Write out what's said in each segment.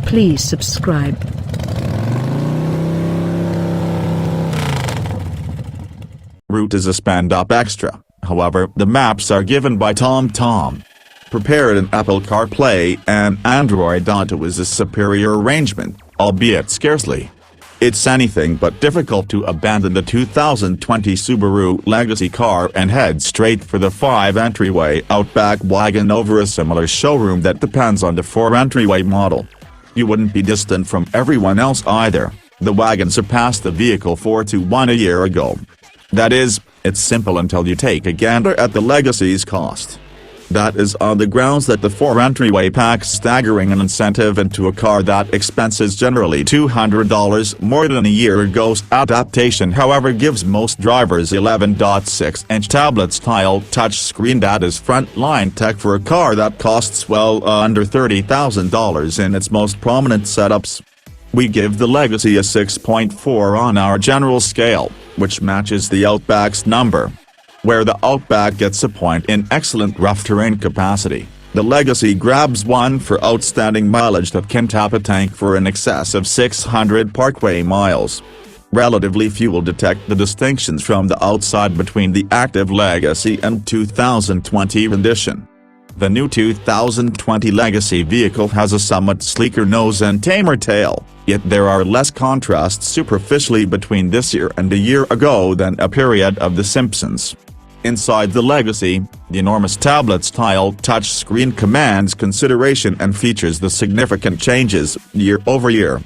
Please subscribe. Route is a spend-up extra, however the maps are given by TomTom. Prepared in Apple CarPlay and Android Auto is a superior arrangement, albeit scarcely. It's anything but difficult to abandon the 2020 Subaru Legacy car and head straight for the 5-entryway Outback wagon over a similar showroom that depends on the 4-entryway model. You wouldn't be distant from everyone else either. The wagon surpassed the vehicle 4-1 a year ago. That is, it's simple until you take a gander at the Legacy's cost. That is on the grounds that the 4-entryway packs staggering an incentive into a car that expenses generally $200 more than a year ago's adaptation, however, gives most drivers 11.6-inch tablet-style touchscreen that is front-line tech for a car that costs well under $30,000 in its most prominent setups. We give the Legacy a 6.4 on our general scale, which matches the Outback's number. Where the Outback gets a point in excellent rough terrain capacity, the Legacy grabs 1 for outstanding mileage that can tap a tank for in excess of 600 parkway miles. Relatively few will detect the distinctions from the outside between the active Legacy and 2020 rendition. The new 2020 Legacy vehicle has a somewhat sleeker nose and tamer tail, yet there are less contrasts superficially between this year and a year ago than a period of The Simpsons. Inside the Legacy, the enormous tablet-style touchscreen commands consideration and features the significant changes year over year.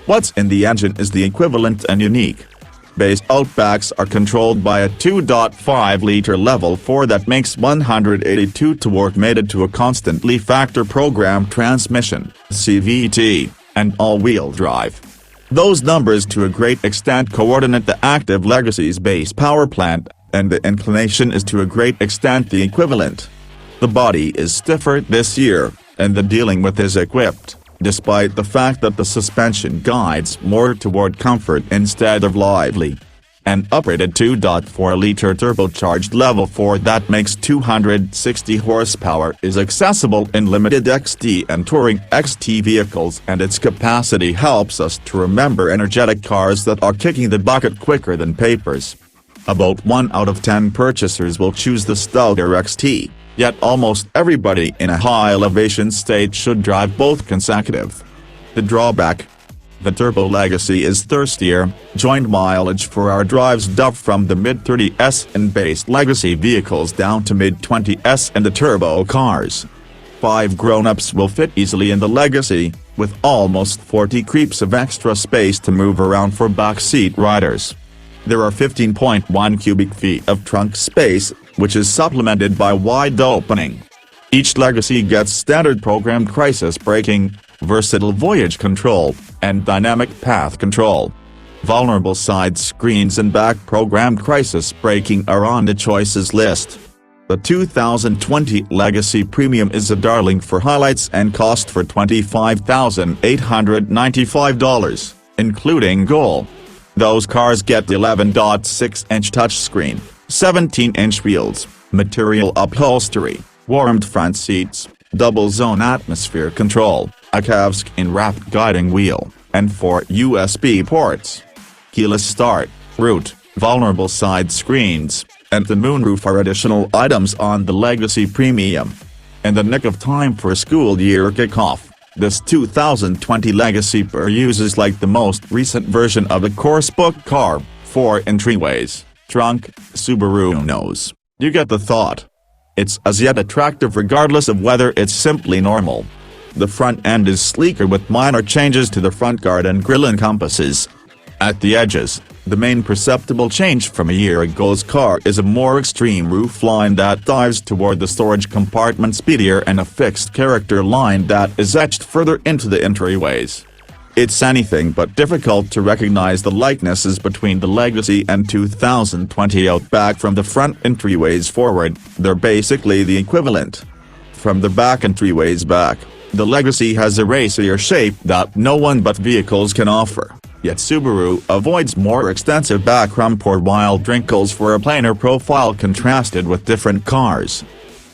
What's in the engine is the equivalent and unique. Base Outbacks are controlled by a 2.5-liter level 4 that makes 182 torque mated to a constantly factor-programmed transmission (CVT), and all-wheel drive. Those numbers to a great extent coordinate the active Legacy's base powerplant, and the inclination is to a great extent the equivalent. The body is stiffer this year, and the dealing with is equipped, despite the fact that the suspension guides more toward comfort instead of lively. An uprated 2.4-liter turbocharged level 4 that makes 260 horsepower is accessible in limited XT and touring XT vehicles, and its capacity helps us to remember energetic cars that are kicking the bucket quicker than papers. About 1 out of 10 purchasers will choose the Stagger XT, yet almost everybody in a high-elevation state should drive both consecutive. The drawback? The Turbo Legacy is thirstier, joint mileage for our drives dove from the mid-30s in base Legacy vehicles down to mid-20s in the turbo cars. 5 grown-ups will fit easily in the Legacy, with almost 40 creeps of extra space to move around for backseat riders. There are 15.1 cubic feet of trunk space, which is supplemented by wide opening. Each Legacy gets standard programmed crisis braking, versatile voyage control, and dynamic path control. Vulnerable side screens and back programmed crisis braking are on the choices list. The 2020 Legacy Premium is a darling for highlights and cost for $25,895, including gold. Those cars get the 11.6-inch touchscreen, 17-inch wheels, material upholstery, warmed front seats, double-zone atmosphere control, a calfskin-wrapped guiding wheel, and 4 USB ports. Keyless start, route, vulnerable side screens, and the moonroof are additional items on the Legacy Premium. In the nick of time for school year kickoff, this 2020 Legacy uses like the most recent version of the coursebook car, 4 entryways, trunk, Subaru nose. You get the thought. It's as yet attractive regardless of whether it's simply normal. The front end is sleeker with minor changes to the front guard and grille and compasses. At the edges, the main perceptible change from a year ago's car is a more extreme roof line that dives toward the storage compartment speedier and a fixed character line that is etched further into the entryways. It's anything but difficult to recognize the likenesses between the Legacy and 2020 Outback from the front entryways forward. They're basically the equivalent. From the back entryways back, the Legacy has a racier shape that no one but vehicles can offer. Yet Subaru avoids more extensive back rump or wild wrinkles for a plainer profile contrasted with different cars.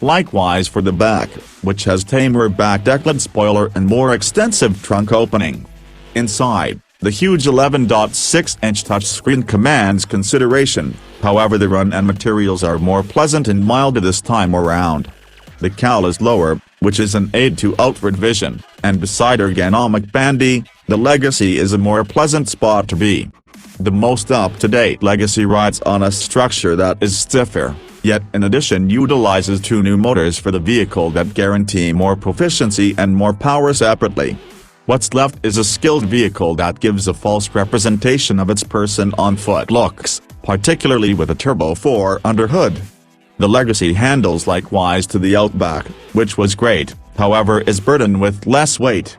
Likewise for the back, which has tamer back decklet spoiler and more extensive trunk opening. Inside, the huge 11.6-inch touchscreen commands consideration, however the run and materials are more pleasant and milder this time around. The cowl is lower, which is an aid to outward vision, and beside ergonomic bandy, the Legacy is a more pleasant spot to be. The most up-to-date Legacy rides on a structure that is stiffer, yet in addition utilizes two new motors for the vehicle that guarantee more proficiency and more power separately. What's left is a skilled vehicle that gives a false representation of its person-on-foot looks, particularly with a Turbo 4 underhood. The Legacy handles likewise to the Outback, which was great, however is burdened with less weight.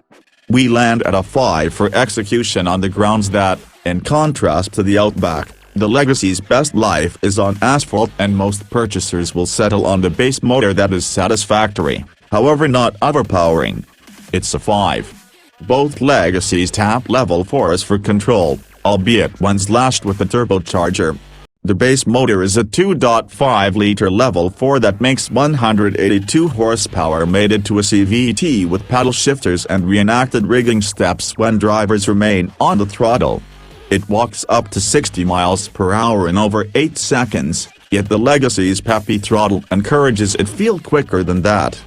We land at a 5 for execution on the grounds that, in contrast to the Outback, the Legacy's best life is on asphalt and most purchasers will settle on the base motor that is satisfactory, however not overpowering. It's a 5. Both Legacies tap level 4s for control, albeit one's lashed with a turbocharger. The base motor is a 2.5-liter level 4 that makes 182 horsepower mated to a CVT with paddle shifters and reenacted rigging steps when drivers remain on the throttle. It walks up to 60 miles per hour in over 8 seconds, yet the Legacy's peppy throttle encourages it feel quicker than that.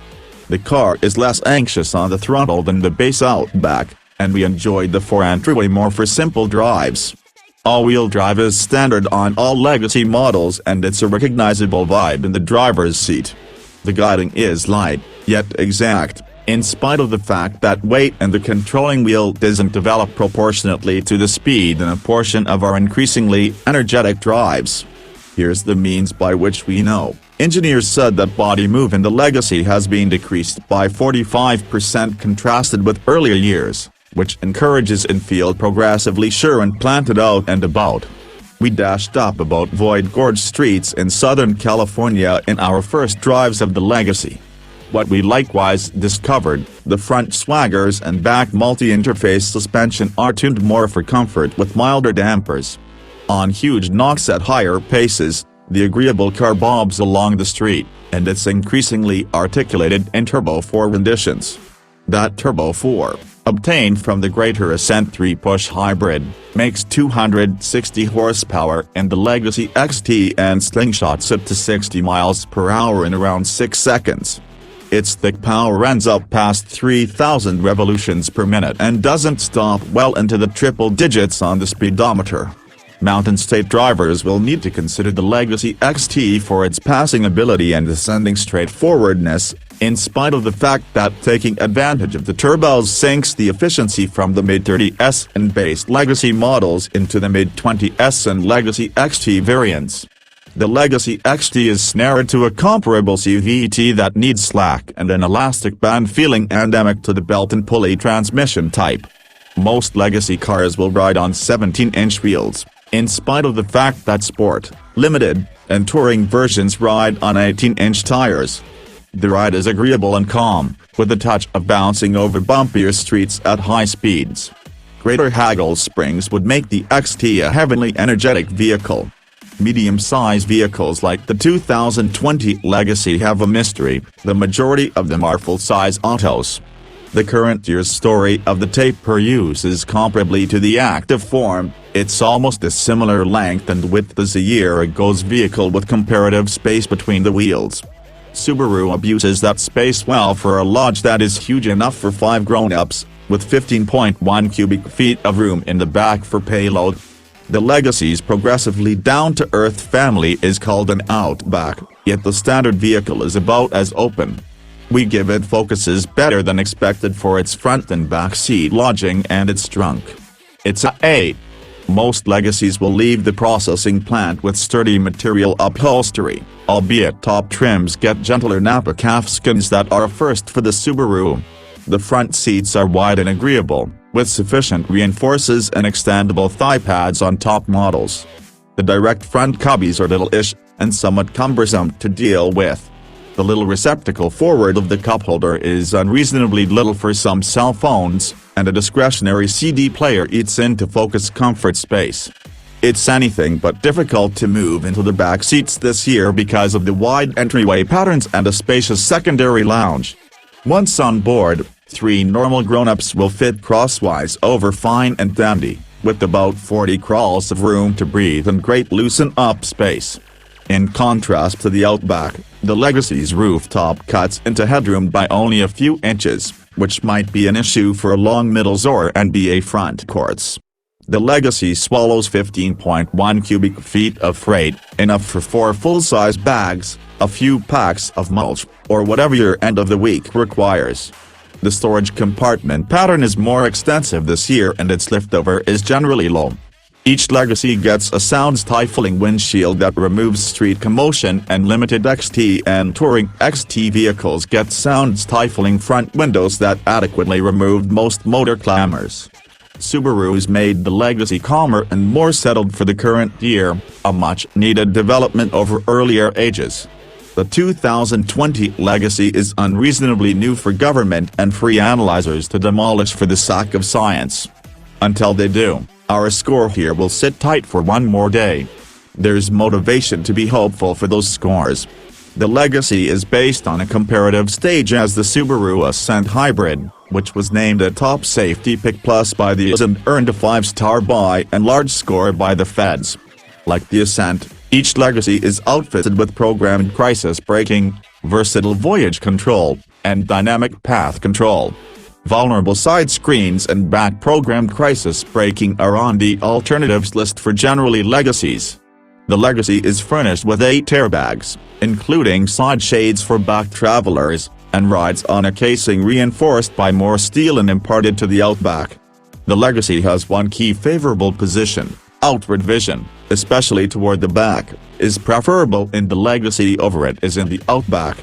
The car is less anxious on the throttle than the base Outback, and we enjoyed the four-entryway more for simple drives. All-wheel drive is standard on all Legacy models and it's a recognizable vibe in the driver's seat. The guiding is light, yet exact, in spite of the fact that weight and the controlling wheel doesn't develop proportionately to the speed in a portion of our increasingly energetic drives. Here's the means by which we know. Engineers said that body move in the Legacy has been decreased by 45% contrasted with earlier years, which encourages it feel progressively sure and planted out and about. We dashed up about Void Gorge streets in Southern California in our first drives of the Legacy. What we likewise discovered, the front swaggers and back multi-interface suspension are tuned more for comfort with milder dampers. On huge knocks at higher paces, the agreeable car bobs along the street, and it's increasingly articulated in Turbo 4 renditions. That Turbo 4, obtained from the Greater Ascent 3-push hybrid, makes 260 horsepower in the Legacy XT and slingshots it to 60 miles per hour in around 6 seconds. Its thick power ends up past 3,000 revolutions per minute and doesn't stop well into the triple digits on the speedometer. Mountain State drivers will need to consider the Legacy XT for its passing ability and descending straightforwardness, in spite of the fact that taking advantage of the turbos sinks the efficiency from the mid-30s and base Legacy models into the mid-20s and Legacy XT variants. The Legacy XT is snared to a comparable CVT that needs slack and an elastic band feeling endemic to the belt and pulley transmission type. Most Legacy cars will ride on 17-inch wheels, in spite of the fact that sport, limited, and touring versions ride on 18-inch tires. The ride is agreeable and calm, with a touch of bouncing over bumpier streets at high speeds. Greater haggle springs would make the XT a heavily energetic vehicle. Medium-sized vehicles like the 2020 Legacy have a mystery, the majority of them are full-size autos. The current year's story of the taper uses comparably to the active form, it's almost a similar length and width as a year ago's vehicle with comparative space between the wheels. Subaru abuses that space well for a lodge that is huge enough for 5 grown-ups, with 15.1 cubic feet of room in the back for payload. The Legacy's progressively down-to-earth family is called an Outback, yet the standard vehicle is about as open. We give it focuses better than expected for its front and back seat lodging and its trunk. It's a 8. Most Legacies will leave the processing plant with sturdy material upholstery, albeit top trims get gentler Napa calfskins that are a first for the Subaru. The front seats are wide and agreeable, with sufficient reinforces and extendable thigh pads on top models. The direct front cubbies are little-ish, and somewhat cumbersome to deal with. The little receptacle forward of the cup holder is unreasonably little for some cell phones, and a discretionary CD player eats into focus comfort space. It's anything but difficult to move into the back seats this year because of the wide entryway patterns and a spacious secondary lounge. Once on board, 3 normal grown-ups will fit crosswise over fine and dandy, with about 40 crawls of room to breathe and great loosen-up space. In contrast to the Outback, the Legacy's rooftop cuts into headroom by only a few inches, which might be an issue for a long middles or NBA front courts. The Legacy swallows 15.1 cubic feet of freight, enough for 4 full-size bags, a few packs of mulch, or whatever your end of the week requires. The storage compartment pattern is more extensive this year and its liftover is generally low. Each Legacy gets a sound-stifling windshield that removes street commotion, and limited XT and Touring XT vehicles get sound-stifling front windows that adequately remove most motor clamors. Subaru's made the Legacy calmer and more settled for the current year, a much-needed development over earlier ages. The 2020 Legacy is unreasonably new for government and free analyzers to demolish for the sake of science. Until they do, our score here will sit tight for one more day. There's motivation to be hopeful for those scores. The Legacy is based on a comparative stage as the Subaru Ascent Hybrid, which was named a top safety pick plus by the and earned a 5-star by and large score by the feds. Like the Ascent, each Legacy is outfitted with programmed crisis braking, versatile voyage control, and dynamic path control. Vulnerable side screens and back programmed crisis braking are on the alternatives list for generally Legacies. The Legacy is furnished with 8 airbags, including side shades for back travelers, and rides on a casing reinforced by more steel and imparted to the Outback. The Legacy has one key favorable position: outward vision, especially toward the back, is preferable in the Legacy over it is in the Outback.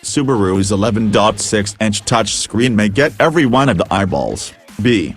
Subaru's 11.6-inch touchscreen may get every one of the eyeballs. B.